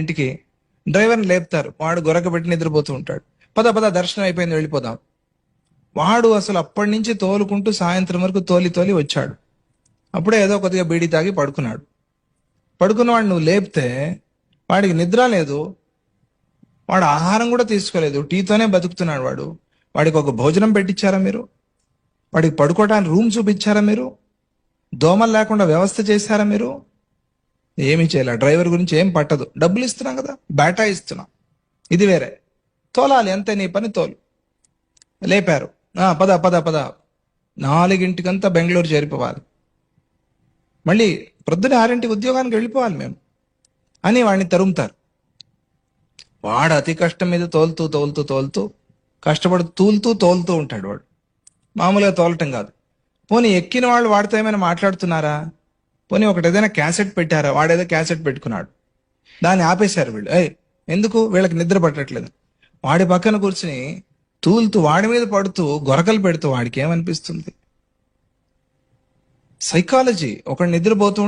ఇంటికి డ్రైవర్ని లేపుతారు, వాడు గొరక పెట్టి నిద్రపోతూ ఉంటాడు. పద పద దర్శనం అయిపోయింది వెళ్ళిపోదాం. వాడు అసలు అప్పటి నుంచి తోలుకుంటూ సాయంత్రం వరకు తోలి తోలి వచ్చాడు. అప్పుడే ఏదో కొద్దిగా బీడీ తాగి పడుకున్నాడు. పడుకున్నవాడు నువ్వు లేపితే వాడికి నిద్ర లేదు, వాడు ఆహారం కూడా తీసుకోలేదు, టీతోనే బతుకుతున్నాడు వాడు. వాడికి ఒక భోజనం పెట్టించారా మీరు? వాడికి పడుకోవడానికి రూమ్ చూపించారా మీరు? దోమలు లేకుండా వ్యవస్థ చేశారా మీరు? ఏమీ చేయాల. డ్రైవర్ గురించి ఏం పట్టదు, డబ్బులు ఇస్తున్నాం కదా, బేటా ఇస్తున్నాం, ఇది వేరే. తోలాలి అంతే, నీ పని తోలు. లేపారు, పద పద పద, 4 బెంగళూరు చేరిపోవాలి, మళ్ళీ ప్రొద్దున 6 ఉద్యోగానికి వెళ్ళిపోవాలి మేము అని వాడిని తరుముతారు. వాడు అతి కష్టం మీద తోలుతూ తోలుతూ తోలుతూ కష్టపడు తోలుతూ ఉంటాడు. వాడు మామూలుగా తోలటం కాదు. పోనీ ఎక్కిన వాళ్ళు వాడితో ఏమైనా మాట్లాడుతున్నారా? పోనీ ఒకటి ఏదైనా క్యాసెట్ పెట్టారా? వాడేదో క్యాసెట్ పెట్టుకున్నాడు, దాన్ని ఆపేశారు వీళ్ళు. ఎందుకు? వీళ్ళకి నిద్ర పట్టట్లేదు. వాడి పక్కన కూర్చుని తూలుతూ వాడి మీద పడుతూ గొరకలు పెడుతూ వాడికి ఏమనిపిస్తుంది? సైకాలజీ. ఒకడు నిద్రపోతూ